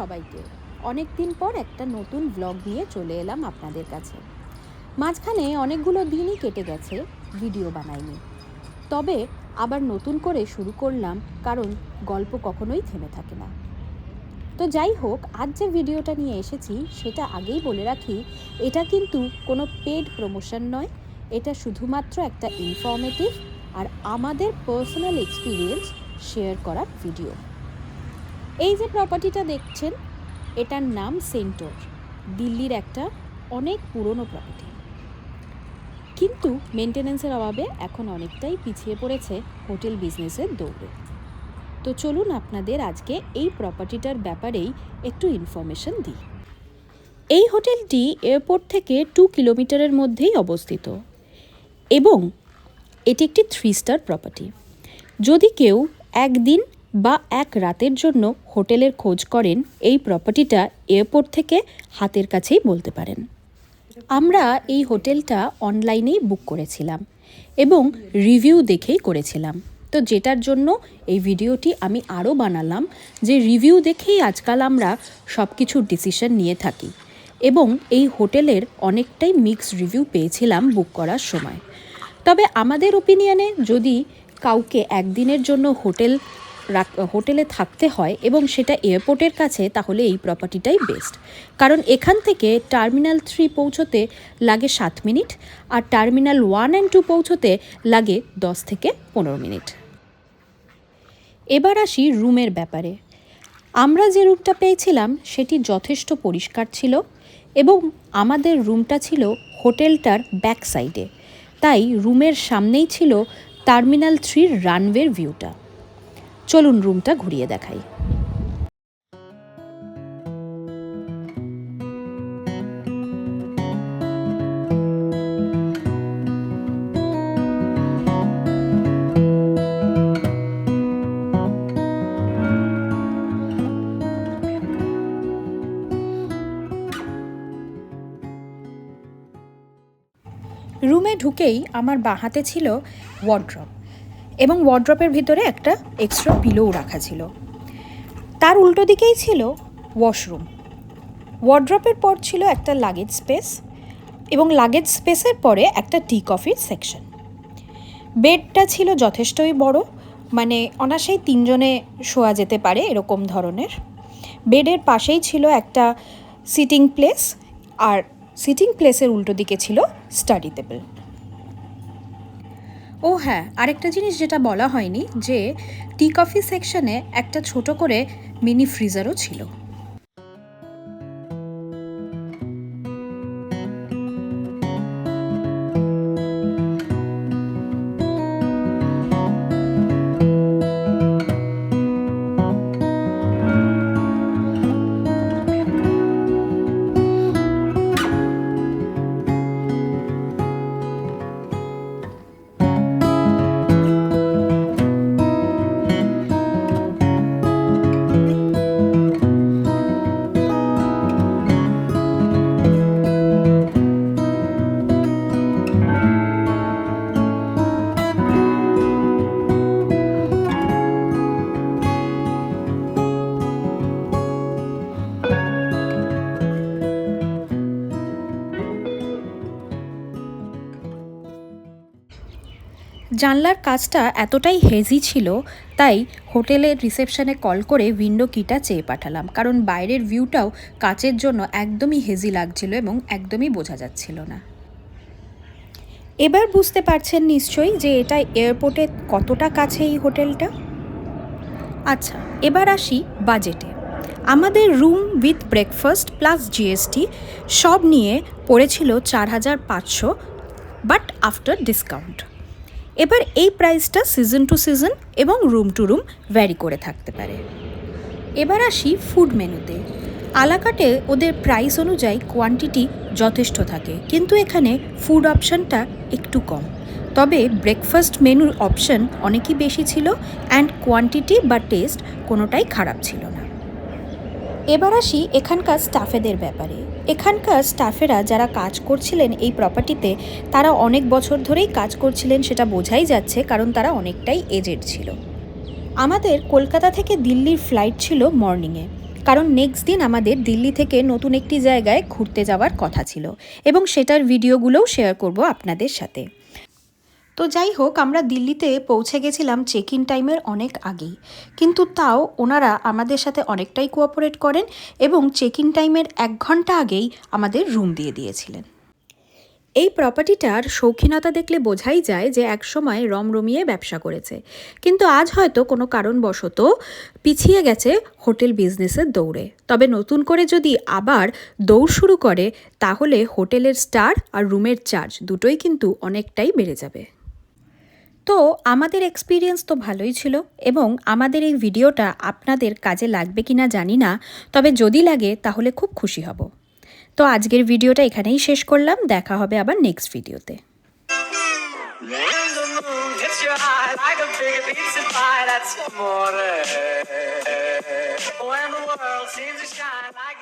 সবাইকে। অনেক দিন পর একটা নতুন ব্লগ নিয়ে চলে এলাম আপনাদের কাছে। মাঝখানে অনেকগুলো দিনই কেটে গেছে, ভিডিও বানাইনি। তবে আবার নতুন করে শুরু করলাম, কারণ গল্প কখনোই থেমে থাকে না। তো যাই হোক, আজ যে ভিডিওটা নিয়ে এসেছি সেটা আগেই বলে রাখি, এটা কিন্তু কোনো পেড প্রমোশন নয়। এটা শুধুমাত্র একটা ইনফরমেটিভ আর আমাদের পার্সোনাল এক্সপিরিয়েন্স শেয়ার করার ভিডিও। এই যে প্রপার্টিটা দেখছেন, এটার নাম সেন্টোর। দিল্লির একটা অনেক পুরনো প্রপার্টি, কিন্তু মেনটেন্যান্সের অভাবে এখন অনেকটাই পিছিয়ে পড়েছে হোটেল বিজনেসের দৌড়ে। তো চলুন আপনাদের আজকে এই প্রপার্টিটার ব্যাপারেই একটু ইনফরমেশন দিই। এই হোটেলটি এয়ারপোর্ট থেকে 2 কিলোমিটারের মধ্যেই অবস্থিত এবং এটি একটি 3 স্টার প্রপার্টি। যদি কেউ একদিন বা এক রাতের জন্য হোটেলের খোঁজ করেন, এই প্রপার্টিটা এয়ারপোর্ট থেকে হাতের কাছেই বলতে পারেন। আমরা এই হোটেলটা অনলাইনেই বুক করেছিলাম এবং রিভিউ দেখেই করেছিলাম। তো যেটার জন্য এই ভিডিওটি আমি আরও বানালাম, যে রিভিউ দেখেই আজকাল আমরা সব কিছুর ডিসিশন নিয়ে থাকি এবং এই হোটেলের অনেকটাই মিক্সড রিভিউ পেয়েছিলাম বুক করার সময়। তবে আমাদের ওপিনিয়নে যদি কাউকে একদিনের জন্য হোটেলে থাকতে হয় এবং সেটা এয়ারপোর্টের কাছে, তাহলে এই প্রপার্টিটাই বেস্ট। কারণ এখান থেকে টার্মিনাল 3 পৌঁছতে লাগে 7 মিনিট আর টার্মিনাল 1 and 2 পৌঁছতে লাগে 10 থেকে 15 মিনিট। এবার আসি রুমের ব্যাপারে। আমরা যে রুমটা পেয়েছিলাম সেটি যথেষ্ট পরিষ্কার ছিল এবং আমাদের রুমটা ছিল হোটেলটার ব্যাক সাইডে, তাই রুমের সামনেই ছিল টার্মিনাল 3 রানওয়ের ভিউটা। চলুন রুমটা ঘুরিয়ে দেখাই। রুমে ঢুকেই আমার বাঁ হাতে ছিল ওয়ার্ড্রপ এবং ওয়ার্ড্রপের ভিতরে একটা এক্সট্রা পিলোও রাখা ছিল। তার উল্টো দিকেই ছিল ওয়াশরুম। ওয়ার্ড্রপের পর ছিল একটা লাগেজ স্পেস এবং লাগেজ স্পেসের পরে একটা টি কফির সেকশন। বেডটা ছিল যথেষ্টই বড়, মানে অনায়াসেই 3 জনে শোয়া যেতে পারে এরকম ধরনের। বেডের পাশেই ছিল একটা সিটিং প্লেস আর সিটিং প্লেসের উল্টো দিকে ছিল স্টাডি টেবিল। ও হ্যাঁ, আরেকটা জিনিস যেটা বলা হয়নি, যে টি কফি সেকশনে একটা ছোট করে মিনি ফ্রিজারও ছিল। জানলার কাজটা এতটাই হেজি ছিল, তাই হোটেলের রিসেপশনে কল করে উইন্ডো কিটা চেয়ে পাঠালাম, কারণ বাইরের ভিউটাও কাচের জন্য একদমই হেজি লাগছিল এবং একদমই বোঝা যাচ্ছিল না। এবার বুঝতে পারছেন নিশ্চয়ই যে এটা এয়ারপোর্টে কতটা কাছে এই হোটেলটা। আচ্ছা, এবার আসি বাজেটে। আমাদের room with breakfast plus GST সব নিয়ে পড়েছিল 4,500, বাট আফটার ডিসকাউন্ট। এবার এই প্রাইসটা সিজন টু সিজন এবং রুম টু রুম ভ্যারি করে থাকতে পারে। এবার আসি ফুড মেনুতে। আলাকাটে ওদের প্রাইস অনুযায়ী কোয়ান্টিটি যথেষ্ট থাকে, কিন্তু এখানে ফুড অপশানটা একটু কম। তবে ব্রেকফাস্ট মেনুর অপশান অনেকই বেশি ছিল অ্যান্ড কোয়ান্টিটি বা টেস্ট কোনোটাই খারাপ ছিল না। এবার আসি এখানকার স্টাফেদের ব্যাপারে। এখানকার স্টাফেরা যারা কাজ করছিলেন এই প্রপার্টিতে, তারা অনেক বছর ধরেই কাজ করছিলেন, সেটা বোঝাই যাচ্ছে, কারণ তারা অনেকটাই এজেড ছিল। আমাদের কলকাতা থেকে দিল্লির ফ্লাইট ছিল মর্নিংয়ে, কারণ নেক্সট দিন আমাদের দিল্লি থেকে নতুন একটি জায়গায় ঘুরতে যাওয়ার কথা ছিল এবং সেটার ভিডিওগুলোও শেয়ার করব আপনাদের সাথে। তো যাই হোক, আমরা দিল্লিতে পৌঁছে গেছিলাম চেক ইন টাইমের অনেক আগেই, কিন্তু তাও ওনারা আমাদের সাথে অনেকটাই কোঅপারেট করেন এবং চেক ইন টাইমের 1 ঘন্টা আগেই আমাদের রুম দিয়ে দিয়েছিলেন। এই প্রপার্টিটার শৌখিনতা দেখলে বোঝাই যায় যে একসময় রমরমিয়ে ব্যবসা করেছে, কিন্তু আজ হয়তো কোনো কারণবশত পিছিয়ে গেছে হোটেল বিজনেসের দৌড়ে। তবে নতুন করে যদি আবার দৌড় শুরু করে তাহলে হোটেলের স্টার আর রুমের চার্জ দুটোই কিন্তু অনেকটাই বেড়ে যাবে। তো আমাদের এক্সপিরিয়েন্স তো ভালোই ছিল এবং আমাদের এই ভিডিওটা আপনাদের কাজে লাগবে কিনা জানি না, তবে যদি লাগে তাহলে খুব খুশি হব। তো আজকের ভিডিওটা এখানেই শেষ করলাম, দেখা হবে আবার নেক্সট ভিডিওতে। When the moon hits your eye like a big pizza pie, that's amore. When the world seems to shine like